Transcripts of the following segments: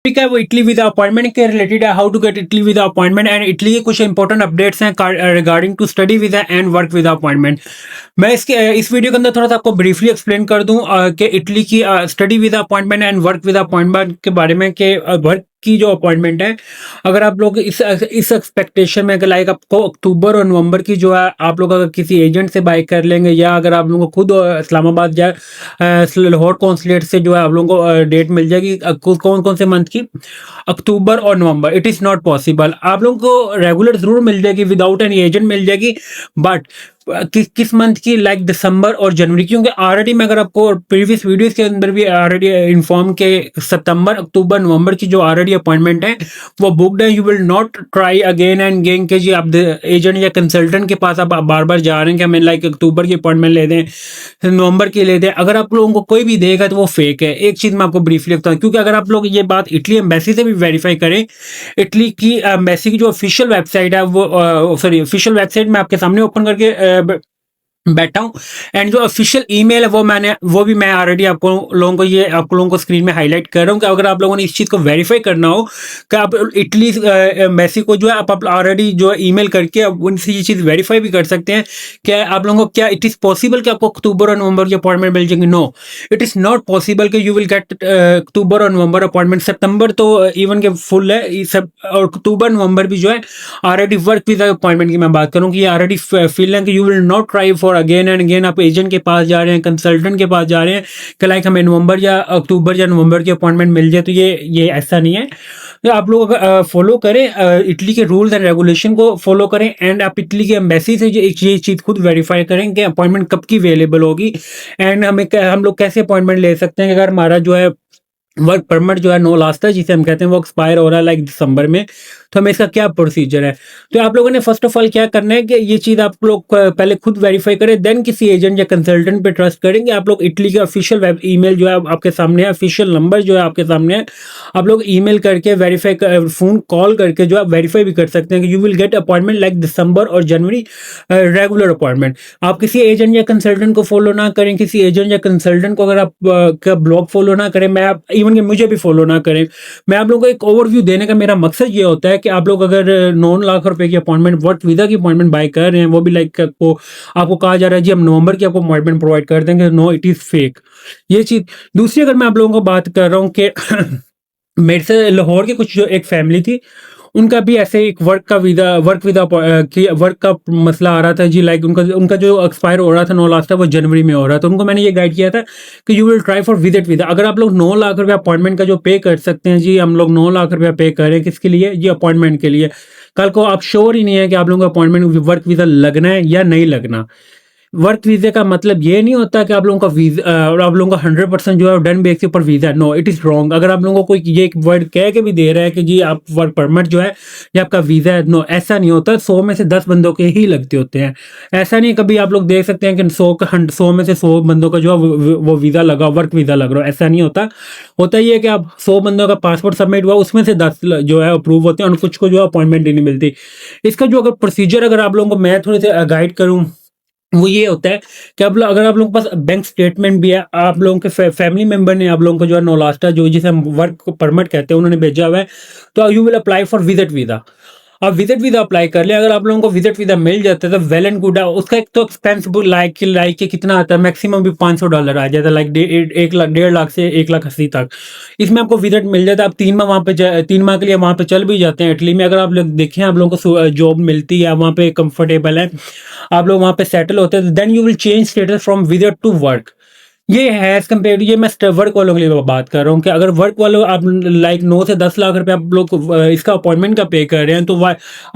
ठीक है, वो इटली वीजा अपॉइंटमेंट के रिलेटेड है, how to get Italy visa appointment and Italy के कुछ इंपॉर्टेंट अपडेट्स हैं regarding to study visa and work visa appointment. मैं इसके इस वीडियो के अंदर थोड़ा सा आपको ब्रीफली एक्सप्लेन कर दूं कि इटली की study visa appointment and work visa appointment के बारे में, कि वर्क की जो अपॉइंटमेंट है, अगर आप लोग इस एक्सपेक्टेशन में, लाइक आपको अक्टूबर और नवंबर की जो है, आप लोग अगर किसी एजेंट से बाई कर लेंगे या अगर आप लोगों को खुद इस्लामाबाद या लाहौर कौंसलेट से जो है आप लोगों को डेट मिल जाएगी कौन कौन से मंथ की, अक्टूबर और November. It is not possible. आप लोगों को रेगुलर जरूर मिल जाएगी, विदाउट एनी एजेंट मिल जाएगी, बट किस मंथ की, लाइक दिसंबर और जनवरी, क्योंकि ऑलरेडी मैं अगर आपको प्रीवियस वीडियोस के अंदर भी ऑलरेडी इन्फॉर्म के सितंबर अक्टूबर नवंबर की जो ऑलरेडी अपॉइंटमेंट है वो बुकड है। You will not try again and again के जी आप एजेंट या कंसल्टेंट के पास आप बार बार जा रहे हैं कि हमें लाइक अक्टूबर की अपॉइंटमेंट ले दें, नवंबर की ले दें। अगर आप लोगों को कोई भी देगा तो वो फेक है। एक चीज़ मैं आपको ब्रीफली बताऊँ, क्योंकि अगर आप लोग ये बात इटली एम्बेसी से भी वेरीफाई करें, इटली की एम्बेसी की जो ऑफिशियल वेबसाइट है वो सॉरी ऑफिशियल वेबसाइट मैं आपके सामने ओपन करके बैठा हूँ, एंड जो ऑफिशियल ईमेल है वो भी मैं ऑलरेडी आप लोगों को स्क्रीन में हाईलाइट कर रहा हूँ कि अगर आप लोगों ने इस चीज़ को वेरीफाई करना हो कि आप इटली एम्बेसी को जो है आप ऑलरेडी जो है ईमेल करके आप उनसे ये चीज़ वेरीफाई भी कर सकते हैं कि आप लोगों को क्या इट इज़ पॉसिबल कि आपको अक्टूबर और नवंबर की अपॉइंटमेंट मिल जाएंगे। No, it is not possible कि यू विल गेट अक्टूबर और नवंबर अपॉइंटमेंट। सितंबर तो इवन के फुल है सब, और अक्टूबर नवंबर भी जो है ऑलरेडी वर्क वीजा अपॉइंटमेंट की मैं बात करूँ कि ऑलरेडी फील है कि you will not try for again and again. आप एजेंट के पास जा रहे हैं, कंसल्टेंट के पास जा रहे हैं कि लाइक हमें नवंबर या अक्टूबर या नवंबर की अपॉइंटमेंट मिल जाए, तो ये ऐसा नहीं है। तो आप लोग फॉलो करें इटली के रूल्स एंड रेगुलेशन को फॉलो करें, एंड आप इटली की एम्बेसी से ये चीज़ खुद वेरीफाई करें कि अपॉइंटमेंट कब की अवेलेबल होगी, एंड हम लोग कैसे अपॉइंटमेंट ले सकते हैं। अगर हमारा जो है वर्क परमिट जो है नो लास्ट है, जिसे हम कहते हैं, वो एक्सपायर हो रहा है लाइक दिसंबर में, तो हमें इसका क्या प्रोसीजर है। तो आप लोगों ने फर्स्ट ऑफ ऑल क्या करना है कि ये चीज़ आप लोग पहले खुद वेरीफाई करें, देन किसी एजेंट या कंसल्टेंट पे ट्रस्ट करेंगे। आप लोग इटली के ऑफिशियल वेब ईमेल जो है आपके सामने है, ऑफिशियल नंबर जो है आपके सामने है, आप लोग ईमेल करके वेरीफाई, फोन कॉल करके जो आप वेरीफाई भी कर सकते हैं कि you will get appointment like December और जनवरी, रेगुलर अपॉइंटमेंट। आप किसी एजेंट या कंसल्टेंट को फॉलो ना करें, किसी एजेंट या कंसल्टेंट को अगर आप का ब्लॉग फॉलो ना करें, मैं आप इवन कि मुझे भी फॉलो ना करें। मैं आप लोगों को एक ओवरव्यू देने का मेरा मकसद ये होता है कि आप लोग अगर 9 लाख रुपए की अपॉइंटमेंट, वर्क वीजा की अपॉइंटमेंट बाय कर रहे हैं, वो भी लाइक आपको कहा जा रहा है जी हम नवंबर की आपको अपॉइंटमेंट प्रोवाइड कर देंगे, नो इट इज़ फेक। ये चीज़। दूसरी अगर मैं आप लोगों को बात कर रहा हूँ कि मेरे से लाहौर की कुछ जो एक फैमिली थी, उनका भी ऐसे एक वर्क वीजा की वर्क का मसला आ रहा था जी, लाइक उनका जो एक्सपायर हो रहा था 9 लाख था, वो जनवरी में हो रहा था। तो उनको मैंने ये गाइड किया था कि you will try for visit visa. अगर आप लोग 9 लाख रुपया अपॉइंटमेंट का जो पे कर सकते हैं जी, हम लोग 9 लाख रुपया पे करें किसके लिए, ये अपॉइंटमेंट के लिए। कल को आप श्योर ही नहीं है कि आप लोगों का अपॉइंटमेंट वर्क वीजा लगना है या नहीं लगना। वर्क वीज़े का मतलब ये नहीं होता कि आप लोगों का वीज़ा आप लोगों का 100% जो है डन बेस के ऊपर वीज़ा है। No, it is wrong. अगर आप लोगों को ये एक वर्ड कह के भी दे रहा है कि जी आप वर्क परमिट जो है ये आपका वीज़ा है, नो, ऐसा नहीं होता। 100 में से 10 बंदों के ही लगते होते हैं। ऐसा नहीं, कभी आप लोग देख सकते हैं कि 100 में से 100 बंदों का जो है वो वीज़ा लगा, वर्क वीज़ा लग रहा है, ऐसा नहीं होता। होता ये है कि आप 100 बंदों का पासपोर्ट सबमिट हुआ, उसमें से 10 जो है अप्रूव होते हैं और कुछ को जो है अपॉइंटमेंट ही नहीं मिलती। इसका जो अगर प्रोसीजर अगर आप लोगों को मैं थोड़े से गाइड करूँ, वो ये होता है कि अगर आप लोगों के पास बैंक स्टेटमेंट भी है, आप लोगों के फैमिली मेंबर ने आप लोगों को जो है नौलास्टा जो जिसे हम वर्क परमिट कहते हैं उन्होंने भेजा हुआ है, तो you will apply for visit visa. आप विजिट वीज़ा अप्लाई कर ले। अगर आप लोगों को विजिट वीज़ा मिल जाता है तो वेल एंड गुड है। उसका एक तो एक्सपेंस लाइक के कितना आता है, मैक्सिमम भी $500 आ जाता है, लाइक 1.5 लाख से 1,80,000 तक। इसमें आपको विजिट मिल जाता है। आप 3 माह वहाँ पे 3 माह के लिए वहाँ पे चल भी जाते हैं इटली में। अगर आप लोग देखें, आप लोगों को जॉब मिलती है वहाँ पे, कंफर्टेबल है, आप लोग वहाँ पे सेटल होते हैं, then you will change status from visit to work. ये है एज कम्पेयर, ये मैं वर्क वालों के लिए बात कर रहा हूँ कि अगर वर्क वालों आप लाइक 9 से 10 लाख रुपए आप लोग इसका अपॉइंटमेंट का पे कर रहे हैं, तो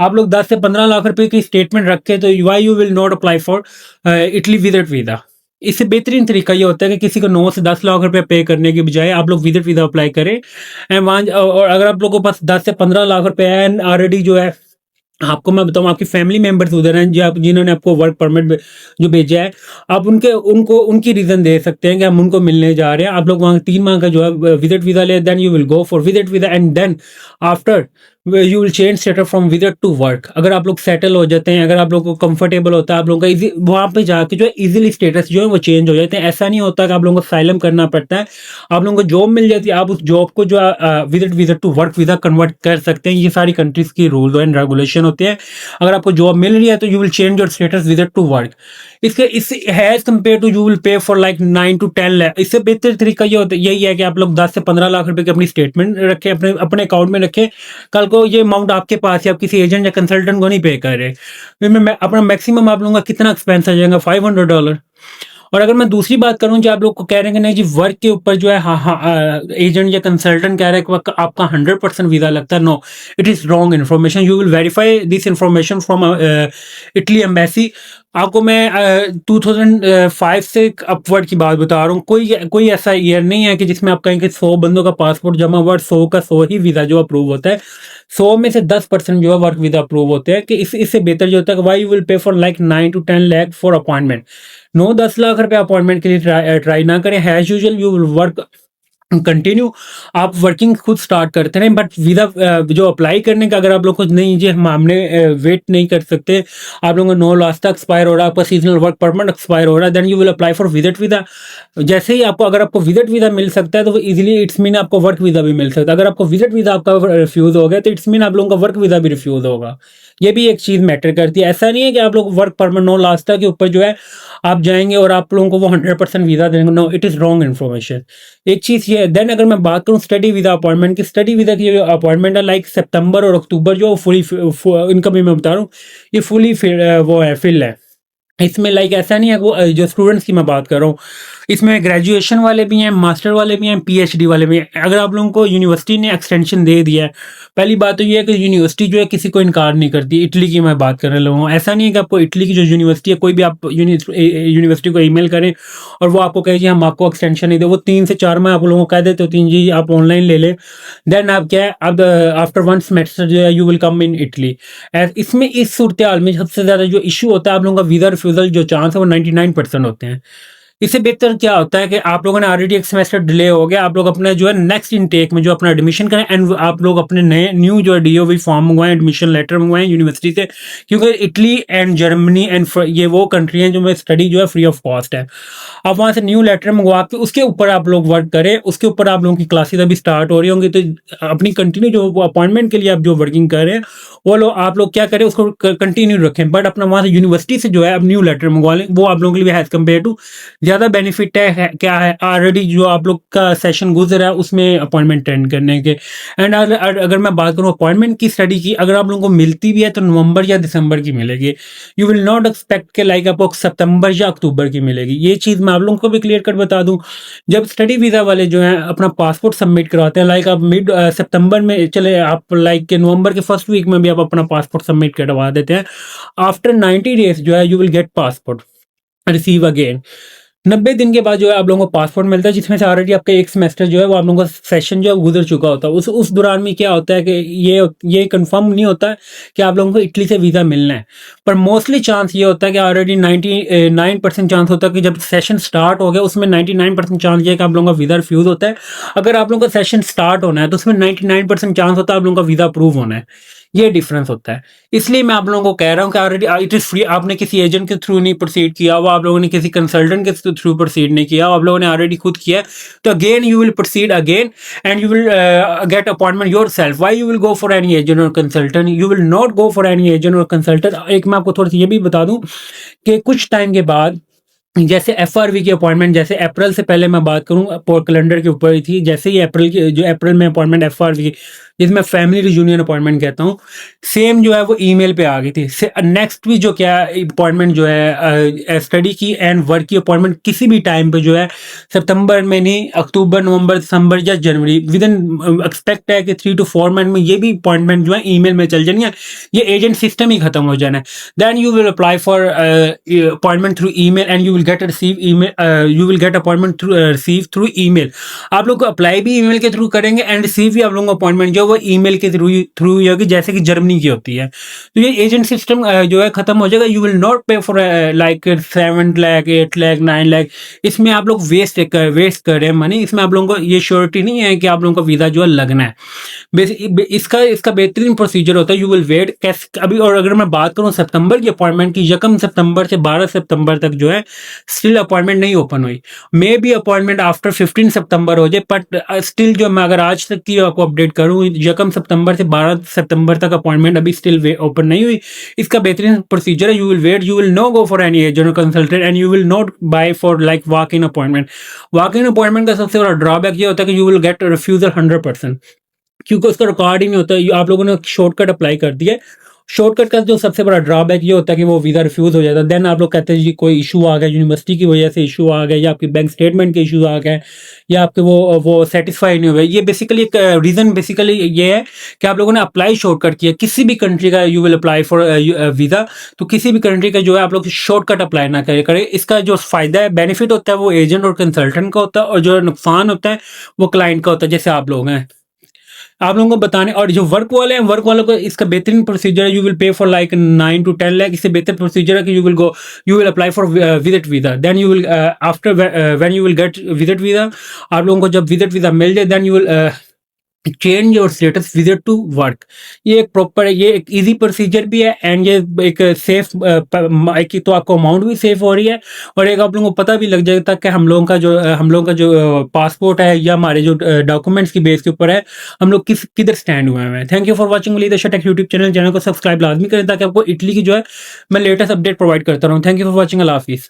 आप लोग 10 से 15 लाख रुपए की स्टेटमेंट रखें, तो Y you will not apply for Italy visit visa. इससे बेहतरीन तरीका ये होता है कि किसी को 9 से 10 लाख रुपए पे करने के बजाय आप लोग विजिट वीज़ा अप्लाई करें, एंड वहाँ और अगर आप लोगों के पास 10 से 15 लाख रुपए एंड ऑलरेडी जो है, आपको मैं बताऊं, आपकी फैमिली मेंबर्स उधर हैं जो जिन्होंने आपको वर्क परमिट जो भेजा है, आप उनकी रीज़न दे सकते हैं कि हम उनको मिलने जा रहे हैं। आप लोग वहाँ 3 माह का जो है विजिट वीज़ा ले, then you will go for visit visa, and then after you will change status from visit to work. अगर आप लोग सेटल हो जाते हैं, अगर आप लोग को कंफर्टेबल होता है, आप लोगों का इजी वहाँ पे जाके जो है इजीली स्टेटस जो है वो चेंज हो जाते हैं। ऐसा नहीं होता कि आप लोगों को साइलम करना पड़ता है। आप लोगों को जॉब मिल जाती है, आप उस जॉब को जो visit to work visa convert कर सकते हैं। ये सारी कंट्रीज की रूल्स एंड रेगुलेशन होते हैं। अगर आपको जॉब मिल रही है तो you will change your status visit to work. इसके इस has compare to you will pay for like 9 to 10 lakh. इससे बेहतर तरीका ये होता है, यही है कि आप लोग 10 से 15 लाख रुपए की अपनी स्टेटमेंट रखें, अपने अपने अकाउंट में रखें। कल को ये अमाउंट आपके पास है, आप किसी एजेंट या कंसल्टेंट को नहीं पे कर रहे। फिर मैं अपना मैक्सिमम आप लोगों का कितना एक्सपेंस आ जाएगा, $500। और अगर मैं दूसरी बात करूं, जो आप लोग को कह रहे हैं कि नहीं जी वर्क के ऊपर जो है एजेंट या कंसल्टेंट कह रहा है कि आपका 100% वीजा लगता है, no, it is wrong information. You will verify this information from Italy embassy. आपको मैं 2005 से अपवर्ड की बात बता रहा हूँ। कोई ऐसा ईयर नहीं है कि जिसमें आप कहें कि 100 बंदों का पासपोर्ट जमा हुआ, 100 का 100 ही वीज़ा जो अप्रूव होता है। 100 में से 10% जो है वर्क वीज़ा अप्रूव होते हैं। कि इससे बेहतर जो होता है कि why you will pay for like 9 to 10 lakh for appointment. 9-10 lakh रुपए अपॉइंटमेंट के लिए ट्राई ना करें। As usual you will work continue, आप वर्किंग खुद स्टार्ट करते रहें। बट वीज़ा जो अप्लाई करने का, अगर आप लोग को नहीं जी हमने वेट नहीं कर सकते, आप लोगों का 9 लास्ट तक एक्सपायर हो रहा है, आपका सीजनल वर्क परमिट एक्सपायर हो रहा है, then you will apply for visit visa. जैसे ही आपको, अगर आपको विजिट वीज़ा मिल सकता है तो इजीली इट्स मीन आपको वर्क वीज़ा भी मिल सकता है। अगर आपको विजिट वीज़ा आपका रिफ्यूज़ हो गया तो इट्स मीन आप लोगों का वर्क वीज़ा भी रिफ्यूज़ होगा। ये भी एक चीज़ मैटर करती है। ऐसा नहीं है कि आप लोग वर्क परमिट 9 लास्ट तक के ऊपर जो है आप जाएंगे और आप लोगों को वो 100% वीज़ा देंगे। No, it is wrong information. एक चीज़ ये है। देन अगर मैं बात करूँ स्टडी वीज़ा अपॉइंटमेंट की, स्टडी वीज़ा की जो अपॉइंटमेंट है लाइक सितंबर और अक्टूबर जो फुली, इनका भी मैं बता रहा हूँ, ये फुली वो है, फिल है। इसमें लाइक ऐसा नहीं है वो जो स्टूडेंट्स की मैं बात कर रहा हूँ, इसमें ग्रेजुएशन वाले भी हैं, मास्टर वाले भी हैं, पीएचडी वाले भी हैं। अगर आप लोगों को यूनिवर्सिटी ने एक्सटेंशन दे दिया है, पहली बात तो ये है कि यूनिवर्सिटी जो है किसी को इनकार नहीं करती। इटली की मैं बात कर रहा हूँ। ऐसा नहीं है कि आपको इटली की जो यूनिवर्सिटी है, कोई भी आप यूनिवर्सिटी को ईमेल करें और वो आपको कहे जी हम आपको एक्सटेंशन नहीं दे, वो 3 से 4 में आप लोगों को कह देते हो 3 जी आप ऑनलाइन ले लें। देन आप क्या है, अब आफ्टर 1 सेमेस्टर जो है you will come in Italy. इसमें इस सूरत हाल में सबसे ज़्यादा जो इशू होता है, आप लोगों का वीज़ा रिफ्यूज़ल जो चांस है वो 99% होते हैं। इससे बेहतर क्या होता है कि आप लोगों ने ऑलरेडी एक सेमेस्टर डिले हो गया, आप लोग अपने जो है नेक्स्ट इनटेक में जो अपना एडमिशन करें, एंड आप लोग अपने नए न्यू जो डीओवी फॉर्म मंगवाएं, एडमिशन लेटर मंगवाएं यूनिवर्सिटी से। क्योंकि इटली एंड जर्मनी एंड ये वो कंट्री हैं जो में स्टडी जो है फ्री ऑफ कॉस्ट है। आप वहाँ से न्यू लेटर मंगवा के उसके ऊपर आप लोग वर्क करें, उसके ऊपर आप लोगों की क्लासेस अभी स्टार्ट हो रही होंगी। तो अपनी कंटिन्यू जो अपॉइंटमेंट के लिए आप जो वर्किंग कर रहे हैं वो लोग, आप लोग क्या करें उसको कंटिन्यू रखें। बट अपना वहाँ से यूनिवर्सिटी से जो है अब न्यू लेटर मंगवा लें, वो आप लोगों के लिए एज कम्पेयर टू ज़्यादा बेनिफिट है। क्या है, ऑलरेडी जो आप लोग का सेशन गुजरा है उसमें अपॉइंटमेंट अटेंड करने के। एंड अगर मैं बात करूँ अपॉइंटमेंट की स्टडी की, अगर आप लोगों को मिलती भी है तो नवंबर या दिसंबर की मिलेगी। यू विल नॉट एक्सपेक्ट के लाइक आपको सितंबर या अक्टूबर की मिलेगी। ये चीज़ मैं आप लोगों को भी क्लियर कर बता दूं। जब स्टडी वीज़ा वाले जो हैं अपना पासपोर्ट सबमिट करवाते हैं, लाइक आप मिड सितंबर में चले, आप लाइक के नवंबर के फर्स्ट वीक में भी आप अपना पासपोर्ट सबमिट करवा देते हैं, आफ्टर 90 डेज जो है you will gate passport receive again. 90 दिन के बाद जो है आप लोगों को पासपोर्ट मिलता है, जिसमें से ऑलरेडी आपका एक सेमेस्टर जो है वो आप लोगों का सेशन जो है गुजर चुका होता है। उस दौरान में क्या होता है कि ये कंफर्म नहीं होता है कि आप लोगों को इटली से वीज़ा मिलना है। पर मोस्टली चांस ये होता है कि ऑलरेडी 99% चांस होता है कि जब सेशन स्टार्ट हो गया उसमें 99% चांस ये है कि आप लोगों का वीज़ा रिफ्यूज़ होता है। अगर आप लोगों का सेशन स्टार्ट होना है तो उसमें 99% चांस होता है आप लोगों का वीज़ा अप्रूव होना है। ये डिफरेंस होता है। इसलिए मैं आप लोगों को कह रहा हूँ कि ऑलरेडी इट इज़ फ्री। आपने किसी एजेंट के थ्रू नहीं प्रोसीड किया हुआ, आप लोगों ने किसी कंसल्टेंट के थ्रू प्रोसीड नहीं किया, आप लोगों ने ऑलरेडी खुद किया है, तो again you will proceed again and you will get appointment yourself. Why you will go for any agent और consultant? You will not go for any agent और कंसल्टेंट। एक मैं आपको थोड़ा सा ये भी बता दूं कि कुछ टाइम के बाद जैसे एफआरवी की अपॉइंटमेंट, जैसे अप्रैल से पहले मैं बात करूं कैलेंडर के ऊपर ही थी, जैसे ही अप्रैल में अपॉइंटमेंट एफआरवी जिसमें फैमिली रियूनियन अपॉइंटमेंट कहता हूं, सेम जो है वो ईमेल पे आ गई थी। नेक्स्ट भी जो क्या अपॉइंटमेंट जो है स्टडी की एंड वर्क की अपॉइंटमेंट किसी भी टाइम पे जो है सितंबर में नहीं, अक्टूबर, नवंबर, दिसंबर या जनवरी, विद इन एक्सपेक्ट है कि 3 to 4 मंथ में ये भी अपॉइंटमेंट जो है ईमेल में चल जानी है। ये एजेंट सिस्टम ही खत्म हो जाना है। Then you will apply for appointment through email and you will get receive email, you will get appointment through receive through email. आप लोग को अप्लाई भी ईमेल के थ्रू करेंगे एंड रिसीव भी आप लोगों को अपॉइंटमेंट जो है वो ईमेल के थ्रू थ्रू ही होगी, जैसे कि जर्मनी की होती है। तो ये एजेंट सिस्टम जो है खत्म हो जाएगा। यू विल नॉट पे फॉर लाइक 7 लाख 8 लाख 9 लाख। इसमें आप लोग वेस्ट कर रहे हैं मनी। इसमें आप लोगों को ये श्योरिटी नहीं है कि आप लोगों को वीज़ा जो है लगना है। इसका इसका बेहतरीन प्रोसीजर होता है। यू विल वेट कैसे अभी। और अगर मैं बात करूं सितंबर की अपॉइंटमेंट की, 1 सितंबर से 12 सितंबर तक जो है स्टिल अपॉइंटमेंट नहीं ओपन हुई। मे बी अपॉइंटमेंट आफ्टर 15 सितंबर हो जाए, बट स्टिल जो मैं अगर आज तक की आपको अपडेट करूं, 1 सितंबर से 12 सितंबर तक अपॉइंटमेंट अभी स्टिल ओपन नहीं हुई। इसका बेहतरीन प्रोसीजर है। You will wait, you will no go for any agent consultant and you will not buy for like walk in appointment. Walk in appointment का सबसे बड़ा ड्रॉबैक ये होता है कि यू विल गेट रिफ्यूजल 100%, क्योंकि उसका रिकॉर्ड ही नहीं होता। आप लोगों ने शॉर्टकट अप्लाई कर दिया। शॉर्टकट का जो सबसे बड़ा ड्रॉबैक ये होता है कि वो वीज़ा रिफ्यूज़ हो जाता है। देन आप लोग कहते हैं जी कोई इशू आ गया, यूनिवर्सिटी की वजह से इशू आ गया, या आपकी बैंक स्टेटमेंट के इशू आ गए, या आपके वो सेटिस्फाई नहीं हुए। ये बेसिकली एक रीज़न बेसिकली ये है कि आप लोगों ने अप्लाई शॉर्टकट किया। किसी भी कंट्री का you will apply for visa, तो किसी भी कंट्री का जो है आप लोग शॉर्टकट अप्लाई ना करें। इसका जो फ़ायदा है, बेनिफिट होता है वो एजेंट और कंसल्टेंट का होता है, और जो नुकसान होता है वो क्लाइंट का होता है, जैसे आप लोग हैं। आप लोगों को बताने। और जो वर्क वाले हैं, वर्क वालों को इसका बेहतरीन प्रोसीजर है। You will pay for like 9 to 10 lakh. इससे बेहतर प्रोसीजर है कि you will apply for visit visa. Then you will after when you will get visit visa, आप लोगों को जब विजिट वीज़ा मिल जाए, then you will change your status visit to work. ये एक प्रॉपर, ये एक इजी प्रोसीजर भी है, एंड ये एक सेफ एक तो आपको अमाउंट भी सेफ हो रही है, और एक आप लोगों को पता भी लग जाएगा कि हम लोगों का जो पासपोर्ट है या हमारे जो डॉक्यूमेंट्स की बेस के ऊपर है, हम लोग किधर स्टैंड हुए हैं। Thank you for watching Wali the take YouTube channel को सब्सक्राइब लाजमी करें, ताकि आपको इटली की जो है मैं लेटेस्ट अपडेट प्रोवाइड करता रहूँ। Thank you for watching. अल्लाह हाफिज़।